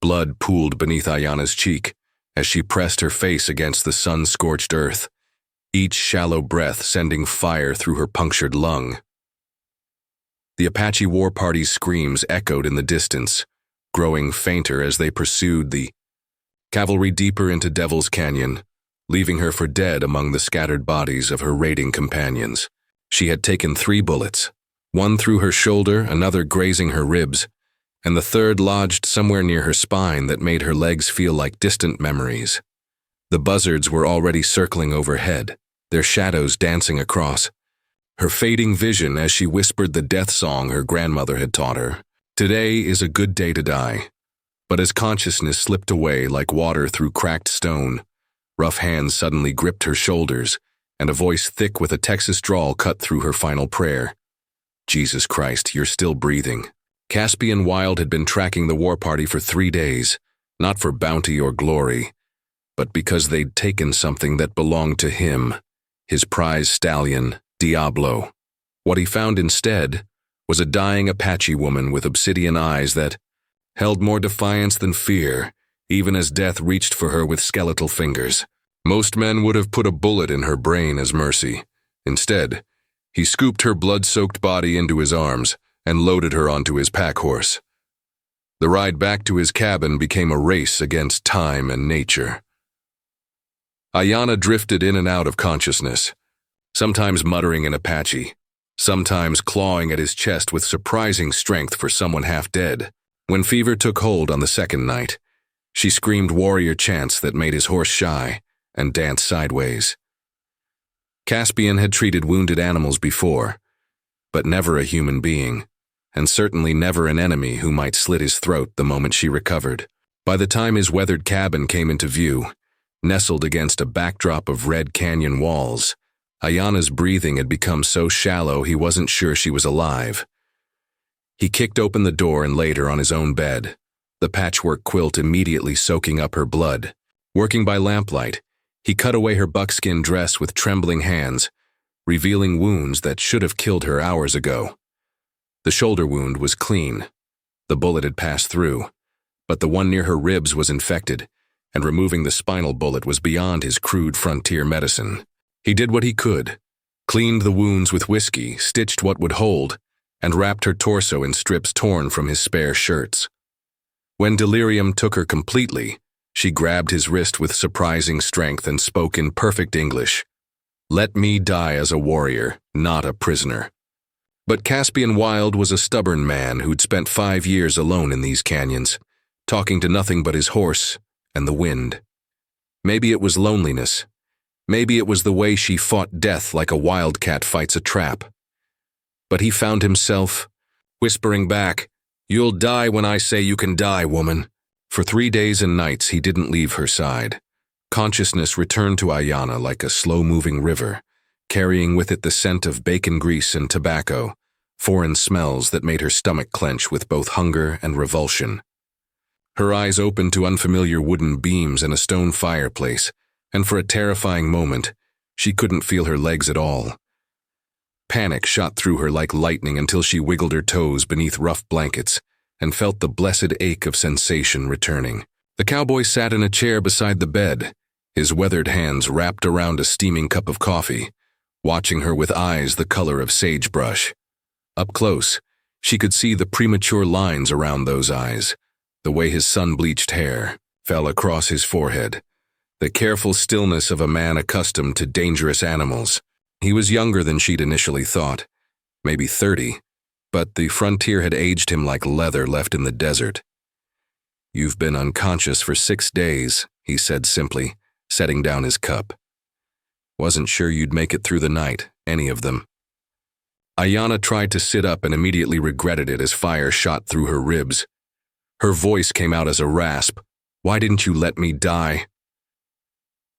Blood pooled beneath Ayana's cheek as she pressed her face against the sun-scorched earth, each shallow breath sending fire through her punctured lung. The Apache war party's screams echoed in the distance, growing fainter as they pursued the cavalry deeper into Devil's Canyon, leaving her for dead among the scattered bodies of her raiding companions. She had taken 3 bullets, one through her shoulder, another grazing her ribs, and the third lodged somewhere near her spine that made her legs feel like distant memories. The buzzards were already circling overhead, their shadows dancing across her fading vision as she whispered the death song her grandmother had taught her. Today is a good day to die. But as consciousness slipped away like water through cracked stone, rough hands suddenly gripped her shoulders, and a voice thick with a Texas drawl cut through her final prayer. Jesus Christ, you're still breathing. Caspian Wild had been tracking the war party for 3 days, not for bounty or glory, but because they'd taken something that belonged to him, his prize stallion, Diablo. What he found instead was a dying Apache woman with obsidian eyes that held more defiance than fear, even as death reached for her with skeletal fingers. Most men would have put a bullet in her brain as mercy. Instead, he scooped her blood-soaked body into his arms and loaded her onto his pack horse. The ride back to his cabin became a race against time and nature. Ayana drifted in and out of consciousness, sometimes muttering in Apache, sometimes clawing at his chest with surprising strength for someone half dead. When fever took hold on the second night, she screamed warrior chants that made his horse shy and danced sideways. Caspian had treated wounded animals before, but never a human being, and certainly never an enemy who might slit his throat the moment she recovered. By the time his weathered cabin came into view, nestled against a backdrop of red canyon walls, Ayana's breathing had become so shallow he wasn't sure she was alive. He kicked open the door and laid her on his own bed, the patchwork quilt immediately soaking up her blood. Working by lamplight, he cut away her buckskin dress with trembling hands, revealing wounds that should have killed her hours ago. The shoulder wound was clean. The bullet had passed through, but the one near her ribs was infected, and removing the spinal bullet was beyond his crude frontier medicine. He did what he could, cleaned the wounds with whiskey, stitched what would hold, and wrapped her torso in strips torn from his spare shirts. When delirium took her completely, she grabbed his wrist with surprising strength and spoke in perfect English. "Let me die as a warrior, not a prisoner." But Caspian Wild was a stubborn man who'd spent 5 years alone in these canyons, talking to nothing but his horse and the wind. Maybe it was loneliness. Maybe it was the way she fought death like a wildcat fights a trap. But he found himself whispering back, "You'll die when I say you can die, woman." For 3 days and nights he didn't leave her side. Consciousness returned to Ayana like a slow-moving river, carrying with it the scent of bacon grease and tobacco, foreign smells that made her stomach clench with both hunger and revulsion. Her eyes opened to unfamiliar wooden beams and a stone fireplace, and for a terrifying moment, she couldn't feel her legs at all. Panic shot through her like lightning until she wiggled her toes beneath rough blankets and felt the blessed ache of sensation returning. The cowboy sat in a chair beside the bed, his weathered hands wrapped around a steaming cup of coffee, watching her with eyes the color of sagebrush. Up close, she could see the premature lines around those eyes, the way his sun-bleached hair fell across his forehead, the careful stillness of a man accustomed to dangerous animals. He was younger than she'd initially thought, maybe 30, but the frontier had aged him like leather left in the desert. "You've been unconscious for 6 days," he said simply, setting down his cup. "Wasn't sure you'd make it through the night, any of them." Ayana tried to sit up and immediately regretted it as fire shot through her ribs. Her voice came out as a rasp. "Why didn't you let me die?"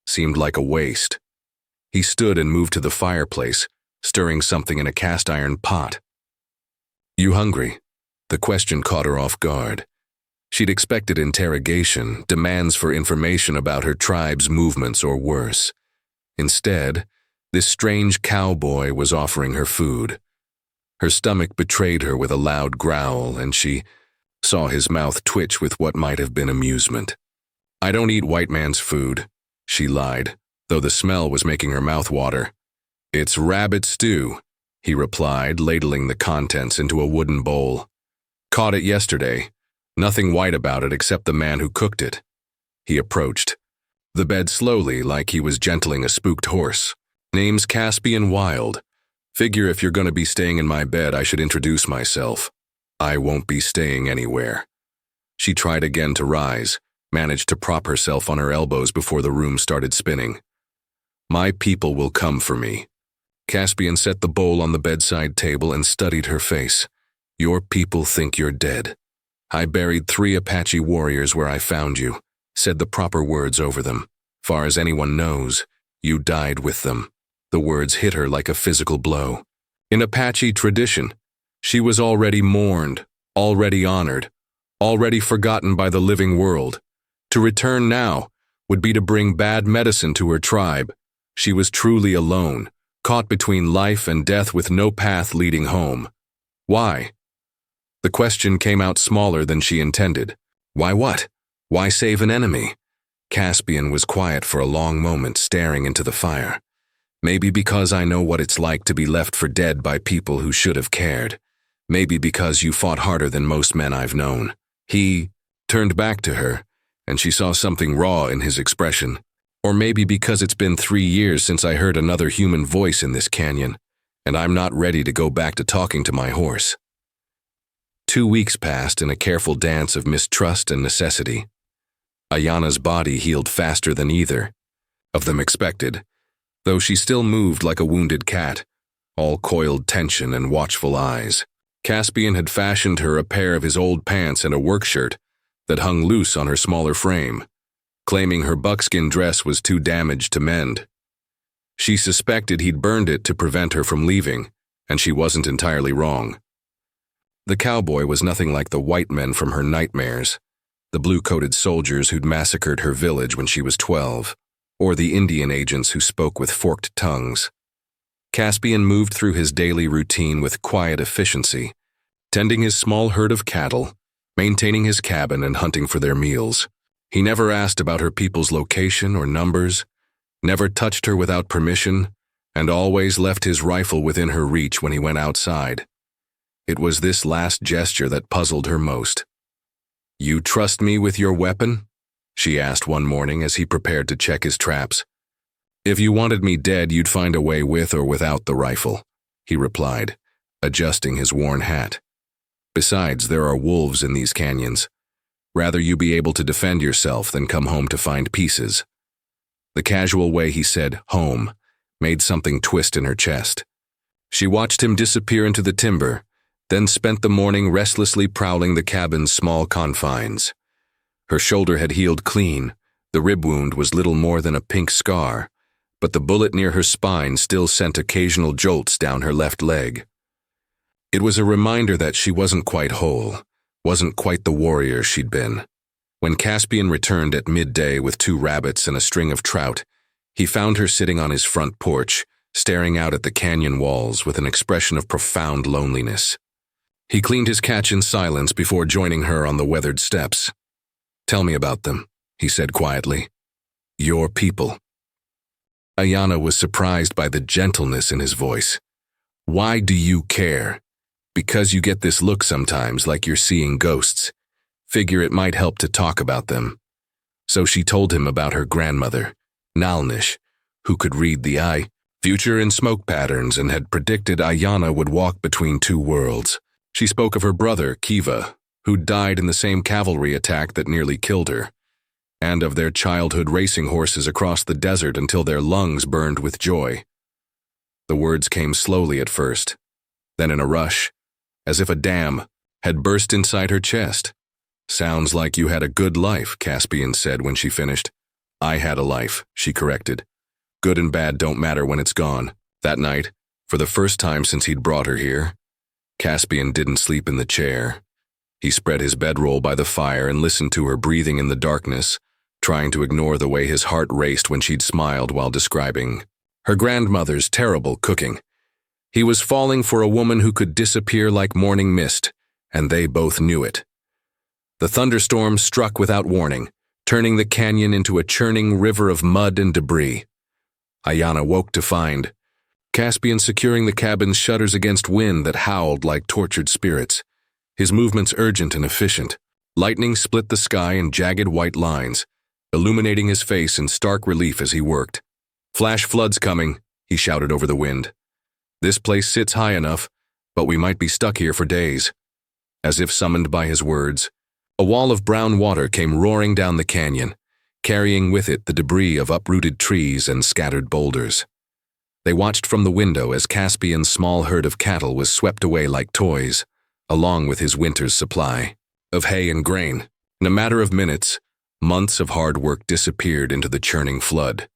Seemed like a waste. He stood and moved to the fireplace, stirring something in a cast-iron pot. "You hungry?" The question caught her off guard. She'd expected interrogation, demands for information about her tribe's movements or worse. Instead, this strange cowboy was offering her food. Her stomach betrayed her with a loud growl, and she saw his mouth twitch with what might have been amusement. "I don't eat white man's food," she lied, though the smell was making her mouth water. "It's rabbit stew," he replied, ladling the contents into a wooden bowl. "Caught it yesterday. Nothing white about it except the man who cooked it." He approached the bed slowly, like he was gentling a spooked horse. "Name's Caspian Wild. Figure if you're going to be staying in my bed, I should introduce myself. I won't be staying anywhere." She tried again to rise, managed to prop herself on her elbows before the room started spinning. "My people will come for me." Caspian set the bowl on the bedside table and studied her face. "Your people think you're dead. I buried 3 Apache warriors where I found you, said the proper words over them. Far as anyone knows, you died with them." The words hit her like a physical blow. In Apache tradition, she was already mourned, already honored, already forgotten by the living world. To return now would be to bring bad medicine to her tribe. She was truly alone, caught between life and death with no path leading home. Why? The question came out smaller than she intended. Why what? Why save an enemy? Caspian was quiet for a long moment, staring into the fire. "Maybe because I know what it's like to be left for dead by people who should have cared. Maybe because you fought harder than most men I've known." He turned back to her, and she saw something raw in his expression. "Or maybe because it's been 3 years since I heard another human voice in this canyon, and I'm not ready to go back to talking to my horse." 2 weeks passed in a careful dance of mistrust and necessity. Ayana's body healed faster than either of them expected, though she still moved like a wounded cat, all coiled tension and watchful eyes. Caspian had fashioned her a pair of his old pants and a work shirt that hung loose on her smaller frame, claiming her buckskin dress was too damaged to mend. She suspected he'd burned it to prevent her from leaving, and she wasn't entirely wrong. The cowboy was nothing like the white men from her nightmares, the blue-coated soldiers who'd massacred her village when she was 12, or the Indian agents who spoke with forked tongues. Caspian moved through his daily routine with quiet efficiency, tending his small herd of cattle, maintaining his cabin and hunting for their meals. He never asked about her people's location or numbers, never touched her without permission, and always left his rifle within her reach when he went outside. It was this last gesture that puzzled her most. "You trust me with your weapon?" she asked one morning as he prepared to check his traps. "If you wanted me dead, you'd find a way with or without the rifle," he replied, adjusting his worn hat. "Besides, there are wolves in these canyons. Rather you be able to defend yourself than come home to find pieces." The casual way he said "home" made something twist in her chest. She watched him disappear into the timber, then spent the morning restlessly prowling the cabin's small confines. Her shoulder had healed clean, the rib wound was little more than a pink scar, but the bullet near her spine still sent occasional jolts down her left leg. It was a reminder that she wasn't quite whole, wasn't quite the warrior she'd been. When Caspian returned at midday with 2 rabbits and a string of trout, he found her sitting on his front porch, staring out at the canyon walls with an expression of profound loneliness. He cleaned his catch in silence before joining her on the weathered steps. "Tell me about them," he said quietly. "Your people." Ayana was surprised by the gentleness in his voice. "Why do you care?" "Because you get this look sometimes, like you're seeing ghosts. Figure it might help to talk about them." So she told him about her grandmother, Nalnish, who could read the future in smoke patterns and had predicted Ayana would walk between 2 worlds. She spoke of her brother, Kiva, who died in the same cavalry attack that nearly killed her, and of their childhood racing horses across the desert until their lungs burned with joy. The words came slowly at first, then in a rush, as if a dam had burst inside her chest. "Sounds like you had a good life," Caspian said when she finished. "I had a life," she corrected. "Good and bad don't matter when it's gone." That night, for the first time since he'd brought her here, Caspian didn't sleep in the chair. He spread his bedroll by the fire and listened to her breathing in the darkness, trying to ignore the way his heart raced when she'd smiled while describing her grandmother's terrible cooking. He was falling for a woman who could disappear like morning mist, and they both knew it. The thunderstorm struck without warning, turning the canyon into a churning river of mud and debris. Ayanna woke to find Caspian securing the cabin's shutters against wind that howled like tortured spirits. His movements urgent and efficient. Lightning split the sky in jagged white lines, illuminating his face in stark relief as he worked. "Flash floods coming," he shouted over the wind. "This place sits high enough, but we might be stuck here for days." As if summoned by his words, a wall of brown water came roaring down the canyon, carrying with it the debris of uprooted trees and scattered boulders. They watched from the window as Caspian's small herd of cattle was swept away like toys, along with his winter's supply of hay and grain. In a matter of minutes, months of hard work disappeared into the churning flood.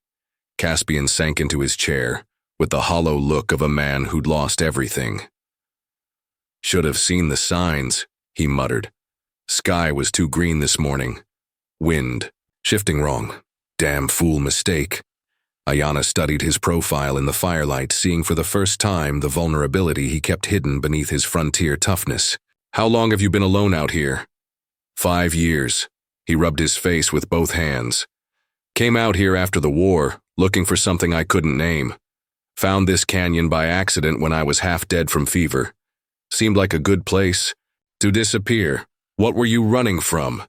Caspian sank into his chair, with the hollow look of a man who'd lost everything. "Should have seen the signs," he muttered. "Sky was too green this morning. Wind, shifting wrong. Damn fool mistake." Ayanna studied his profile in the firelight, seeing for the first time the vulnerability he kept hidden beneath his frontier toughness. "How long have you been alone out here?" 5 years. He rubbed his face with both hands. "Came out here after the war, looking for something I couldn't name. Found this canyon by accident when I was half dead from fever. Seemed like a good place to disappear. What were you running from?"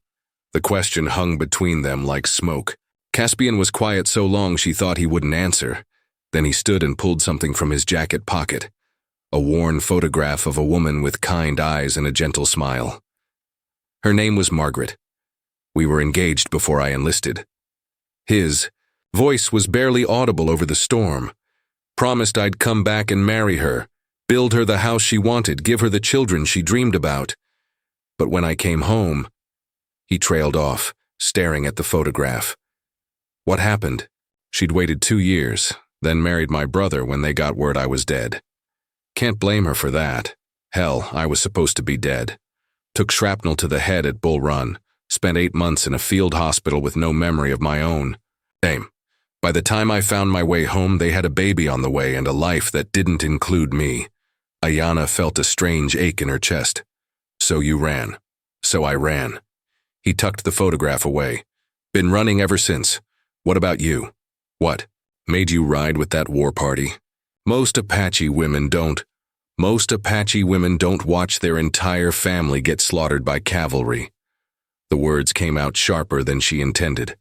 The question hung between them like smoke. Caspian was quiet so long she thought he wouldn't answer. Then he stood and pulled something from his jacket pocket. A worn photograph of a woman with kind eyes and a gentle smile. Her name was Margaret. We were engaged before I enlisted. His voice was barely audible over the storm. Promised I'd come back and marry her, build her the house she wanted, give her the children she dreamed about. But when I came home, he trailed off, staring at the photograph. What happened? She'd waited 2 years, then married my brother when they got word I was dead. Can't blame her for that. Hell, I was supposed to be dead. Took shrapnel to the head at Bull Run, spent 8 months in a field hospital with no memory of my own. Damn. By the time I found my way home, they had a baby on the way and a life that didn't include me. Ayanna felt a strange ache in her chest. "So you ran." "So I ran." He tucked the photograph away. "Been running ever since. What about you?" "What? Made you ride with that war party?" Most Apache women don't watch their entire family get slaughtered by cavalry." The words came out sharper than she intended.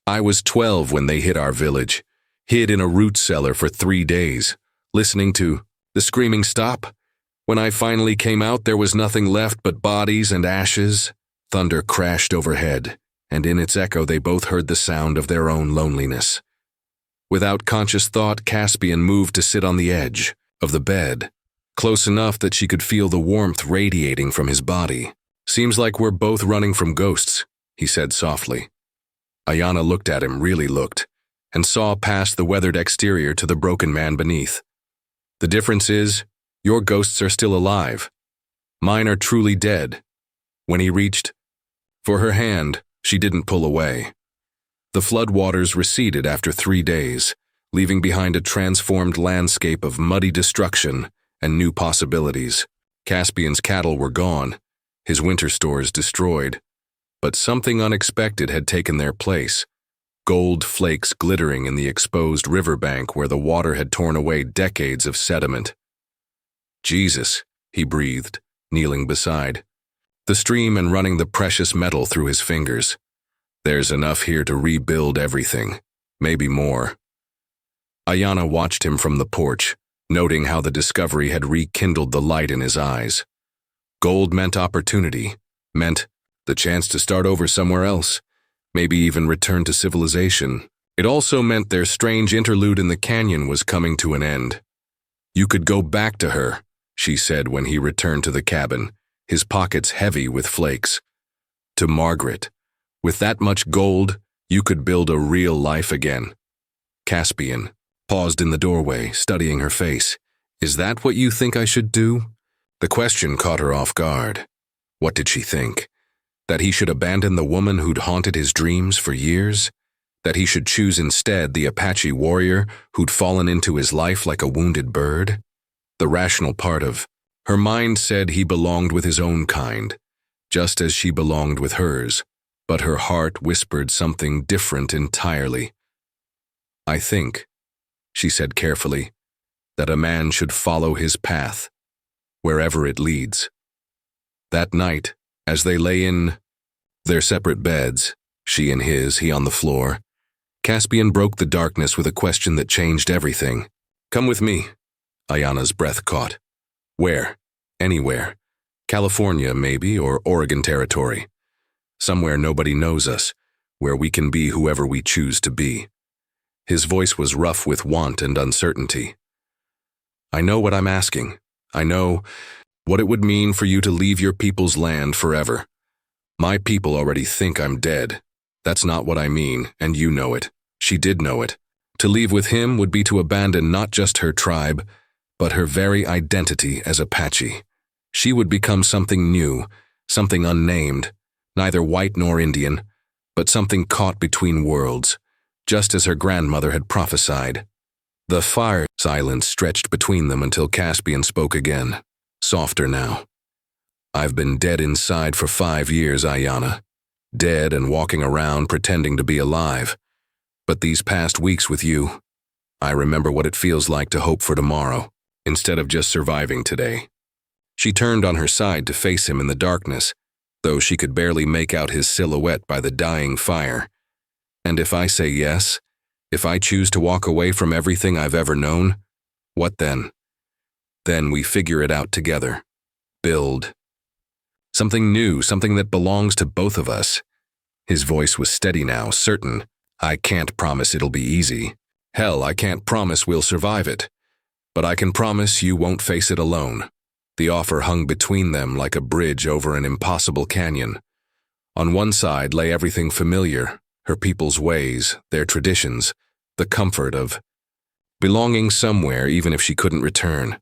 "I was 12 when they hit our village. Hid in a root cellar for 3 days, listening to the screaming stop. When I finally came out, there was nothing left but bodies and ashes." Thunder crashed overhead, and in its echo they both heard the sound of their own loneliness. Without conscious thought, Caspian moved to sit on the edge of the bed, close enough that she could feel the warmth radiating from his body. "Seems like we're both running from ghosts," he said softly. Ayanna looked at him, really looked, and saw past the weathered exterior to the broken man beneath. "The difference is, your ghosts are still alive. Mine are truly dead." When he reached for her hand, she didn't pull away. The floodwaters receded after 3 days, leaving behind a transformed landscape of muddy destruction and new possibilities. Caspian's cattle were gone, his winter stores destroyed. But something unexpected had taken their place, gold flakes glittering in the exposed riverbank where the water had torn away decades of sediment. "Jesus," he breathed, kneeling beside the stream and running the precious metal through his fingers. "There's enough here to rebuild everything, maybe more." Ayanna watched him from the porch, noting how the discovery had rekindled the light in his eyes. Gold meant opportunity, meant the chance to start over somewhere else, maybe even return to civilization. It also meant their strange interlude in the canyon was coming to an end. "You could go back to her," she said when he returned to the cabin, his pockets heavy with flakes. "To Margaret. With that much gold, you could build a real life again." Caspian paused in the doorway, studying her face. "Is that what you think I should do?" The question caught her off guard. What did she think? That he should abandon the woman who'd haunted his dreams for years? That he should choose instead the Apache warrior who'd fallen into his life like a wounded bird? The rational part of her mind said he belonged with his own kind, just as she belonged with hers, but her heart whispered something different entirely. "I think," she said carefully, "that a man should follow his path, wherever it leads." That night, as they lay in their separate beds, she in his, he on the floor, Caspian broke the darkness with a question that changed everything. "Come with me." Ayana's breath caught. "Where?" "Anywhere. California, maybe, or Oregon Territory. Somewhere nobody knows us, where we can be whoever we choose to be." His voice was rough with want and uncertainty. "I know what I'm asking. I know what it would mean for you to leave your people's land forever. My people already think I'm dead. That's not what I mean, and you know it." She did know it. To leave with him would be to abandon not just her tribe, but her very identity as Apache. She would become something new, something unnamed, neither white nor Indian, but something caught between worlds, just as her grandmother had prophesied. The fire silence stretched between them until Caspian spoke again, softer now. "I've been dead inside for 5 years, Ayana. Dead and walking around pretending to be alive. But these past weeks with you, I remember what it feels like to hope for tomorrow, instead of just surviving today." She turned on her side to face him in the darkness, though she could barely make out his silhouette by the dying fire. "And if I say yes, if I choose to walk away from everything I've ever known, what then?" "Then we figure it out together. Build something new, something that belongs to both of us." His voice was steady now, certain. "I can't promise it'll be easy. Hell, I can't promise we'll survive it. But I can promise you won't face it alone." The offer hung between them like a bridge over an impossible canyon. On one side lay everything familiar, her people's ways, their traditions, the comfort of belonging somewhere even if she couldn't return.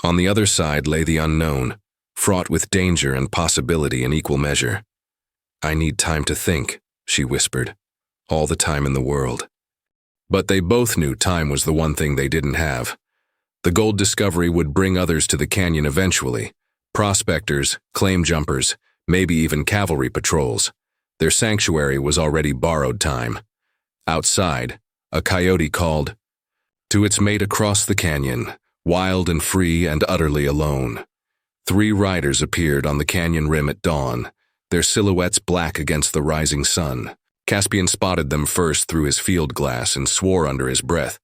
On the other side lay the unknown, fraught with danger and possibility in equal measure. "I need time to think," she whispered. "All the time in the world." But they both knew time was the one thing they didn't have. The gold discovery would bring others to the canyon eventually. Prospectors, claim jumpers, maybe even cavalry patrols. Their sanctuary was already borrowed time. Outside, a coyote called to its mate across the canyon, wild and free and utterly alone. 3 riders appeared on the canyon rim at dawn, their silhouettes black against the rising sun. Caspian spotted them first through his field glass and swore under his breath.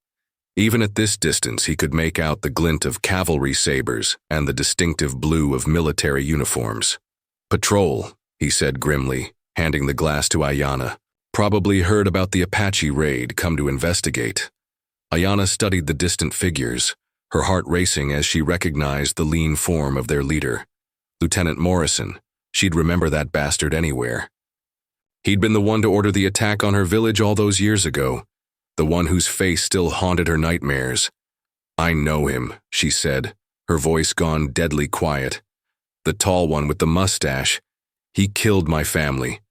Even at this distance, he could make out the glint of cavalry sabers and the distinctive blue of military uniforms. "Patrol," he said grimly, handing the glass to Ayana. "Probably heard about the Apache raid, come to investigate." Ayana studied the distant figures, her heart racing as she recognized the lean form of their leader. Lieutenant Morrison. She'd remember that bastard anywhere. He'd been the one to order the attack on her village all those years ago, the one whose face still haunted her nightmares. "I know him," she said, her voice gone deadly quiet. "The tall one with the mustache. He killed my family."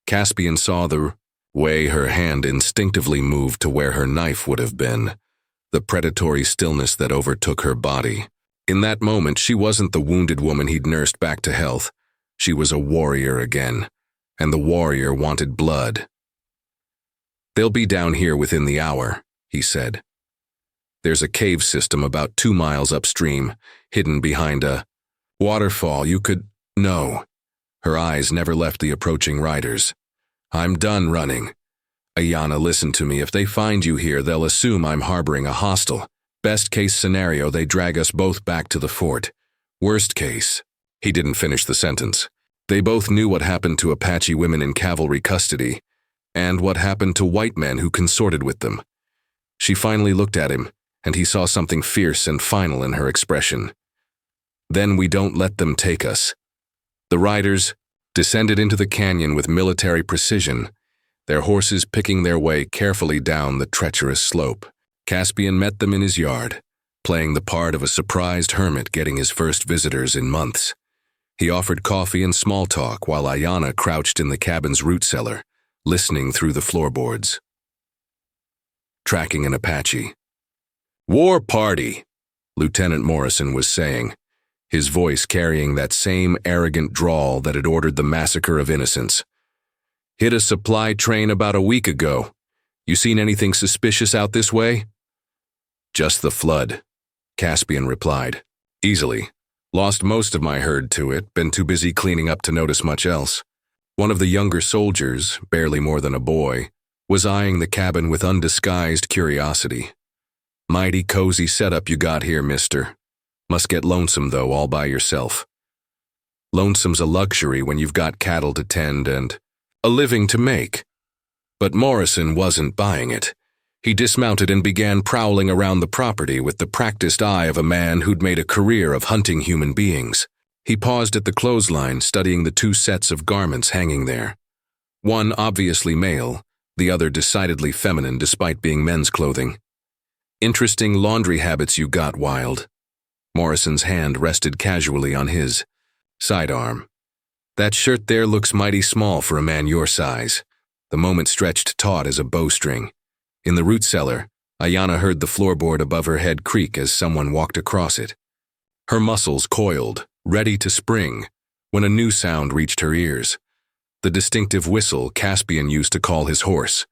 Caspian saw the way her hand instinctively moved to where her knife would have been, the predatory stillness that overtook her body. In that moment, she wasn't the wounded woman he'd nursed back to health. She was a warrior again, and the warrior wanted blood. "They'll be down here within the hour," he said. "There's a cave system about 2 miles upstream, hidden behind a waterfall. You could—" "No." Her eyes never left the approaching riders. "I'm done running. Ayana, listen to me. If they find you here, they'll assume I'm harboring a hostile. Best case scenario, they drag us both back to the fort. Worst case—" He didn't finish the sentence. They both knew what happened to Apache women in cavalry custody, and what happened to white men who consorted with them. She finally looked at him, and he saw something fierce and final in her expression. "Then we don't let them take us." The riders descended into the canyon with military precision, their horses picking their way carefully down the treacherous slope. Caspian met them in his yard, playing the part of a surprised hermit getting his first visitors in months. He offered coffee and small talk while Ayana crouched in the cabin's root cellar, listening through the floorboards. Tracking an Apache. "War party," Lieutenant Morrison was saying. his voice carrying that same arrogant drawl that had ordered the massacre of innocents. "Hit a supply train about a week ago. You seen anything suspicious out this way?" "Just the flood," Caspian replied. "Easily. Lost most of my herd to it, been too busy cleaning up to notice much else." One of the younger soldiers, barely more than a boy, was eyeing the cabin with undisguised curiosity. "Mighty cozy setup you got here, mister. Must get lonesome, though, all by yourself." "Lonesome's a luxury when you've got cattle to tend and a living to make." But Morrison wasn't buying it. He dismounted and began prowling around the property with the practiced eye of a man who'd made a career of hunting human beings. He paused at the clothesline, studying the two sets of garments hanging there. One obviously male, the other decidedly feminine despite being men's clothing. "Interesting laundry habits you got, Wild." Morrison's hand rested casually on his sidearm. "That shirt there looks mighty small for a man your size." The moment stretched taut as a bowstring. In the root cellar, Ayanna heard the floorboard above her head creak as someone walked across it. Her muscles coiled, ready to spring, when a new sound reached her ears. The distinctive whistle Caspian used to call his horse.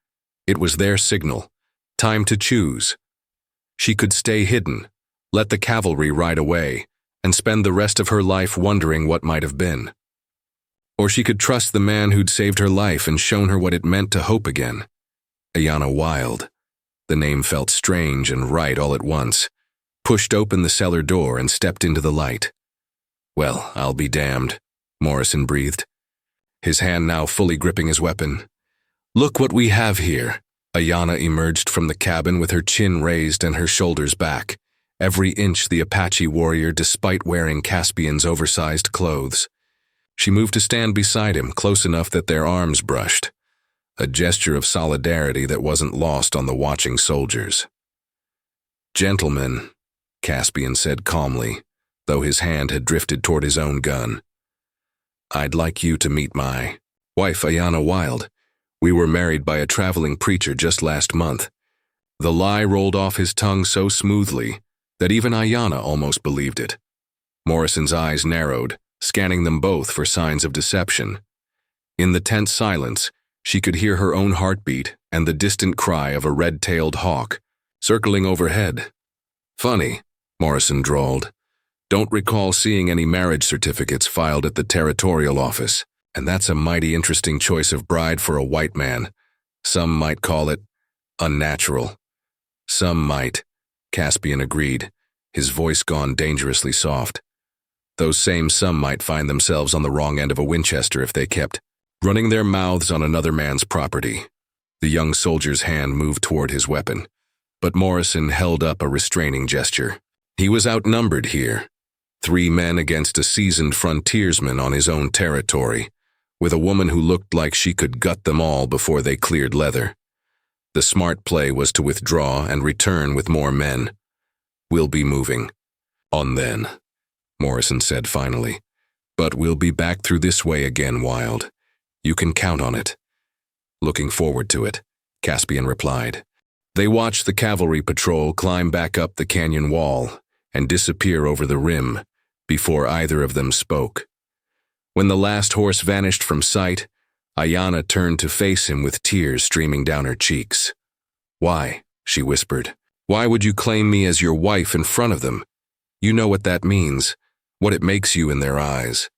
It was their signal. Time to choose. She could stay hidden, let the cavalry ride away, and spend the rest of her life wondering what might have been. Or she could trust the man who'd saved her life and shown her what it meant to hope again. Ayanna Wild. The name felt strange and right all at once. Pushed open the cellar door and stepped into the light. "Well, I'll be damned," Morrison breathed, his hand now fully gripping his weapon. "Look what we have here." Ayanna emerged from the cabin with her chin raised and her shoulders back, every inch the Apache warrior despite wearing Caspian's oversized clothes. She moved to stand beside him, close enough that their arms brushed, a gesture of solidarity that wasn't lost on the watching soldiers. "Gentlemen," Caspian said calmly, though his hand had drifted toward his own gun, "I'd like you to meet my wife, Ayanna Wild. We were married by a traveling preacher just last month." The lie rolled off his tongue so smoothly that even Ayanna almost believed it. Morrison's eyes narrowed, scanning them both for signs of deception. In the tense silence, she could hear her own heartbeat and the distant cry of a red-tailed hawk, circling overhead. "Funny," Morrison drawled. "Don't recall seeing any marriage certificates filed at the territorial office, and that's a mighty interesting choice of bride for a white man. Some might call it unnatural." "Some might," Caspian agreed, his voice gone dangerously soft. "Those same some might find themselves on the wrong end of a Winchester if they kept running their mouths on another man's property." The young soldier's hand moved toward his weapon, but Morrison held up a restraining gesture. He was outnumbered here. 3 men against a seasoned frontiersman on his own territory, with a woman who looked like she could gut them all before they cleared leather. The smart play was to withdraw and return with more men. "We'll be moving on then," Morrison said finally. "But we'll be back through this way again, Wild. You can count on it." "Looking forward to it," Caspian replied. They watched the cavalry patrol climb back up the canyon wall and disappear over the rim before either of them spoke. When the last horse vanished from sight, Ayanna turned to face him with tears streaming down her cheeks. "Why?" she whispered. "Why would you claim me as your wife in front of them? You know what that means, what it makes you in their eyes."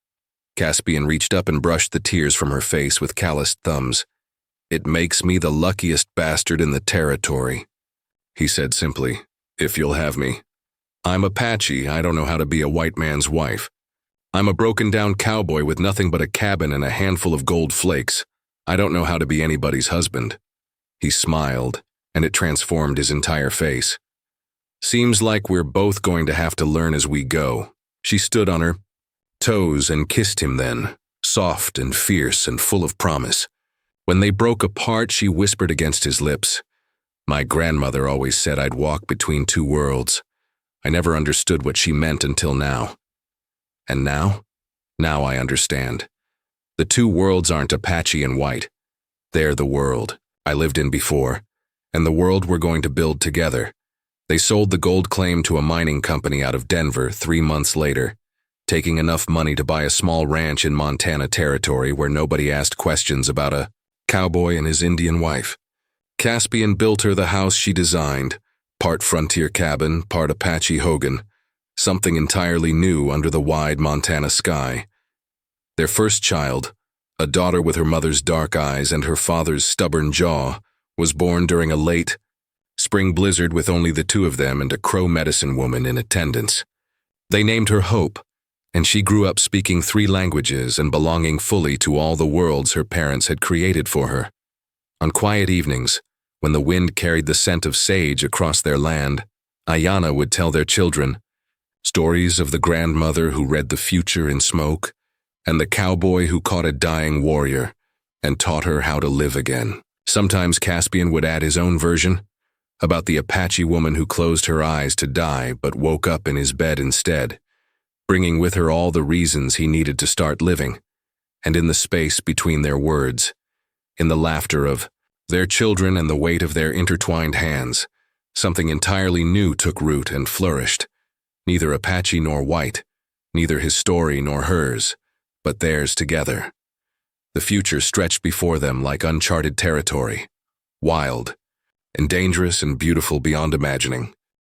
Caspian reached up and brushed the tears from her face with calloused thumbs. "It makes me the luckiest bastard in the territory," he said simply, "if you'll have me. I'm Apache, I don't know how to be a white man's wife. I'm a broken-down cowboy with nothing but a cabin and a handful of gold flakes. I don't know how to be anybody's husband." He smiled, and it transformed his entire face. "Seems like we're both going to have to learn as we go." She stood on her toes and kissed him then, soft and fierce and full of promise. When they broke apart, she whispered against his lips, "My grandmother always said I'd walk between 2 worlds. I never understood what she meant until now. And now? Now I understand. The 2 worlds aren't Apache and white. They're the world I lived in before, and the world we're going to build together." They sold the gold claim to a mining company out of Denver 3 months later, taking enough money to buy a small ranch in Montana Territory where nobody asked questions about a cowboy and his Indian wife. Caspian built her the house she designed, part frontier cabin, part Apache hogan, something entirely new under the wide Montana sky. Their first child, a daughter with her mother's dark eyes and her father's stubborn jaw, was born during a late spring blizzard with only the two of them and a Crow medicine woman in attendance. They named her Hope, and she grew up speaking 3 languages and belonging fully to all the worlds her parents had created for her. On quiet evenings, when the wind carried the scent of sage across their land, Ayanna would tell their children stories of the grandmother who read the future in smoke, and the cowboy who caught a dying warrior and taught her how to live again. Sometimes Caspian would add his own version, about the Apache woman who closed her eyes to die but woke up in his bed instead, bringing with her all the reasons he needed to start living. And in the space between their words, in the laughter of their children and the weight of their intertwined hands, something entirely new took root and flourished. Neither Apache nor white, neither his story nor hers, but theirs together. The future stretched before them like uncharted territory, wild, and dangerous and beautiful beyond imagining.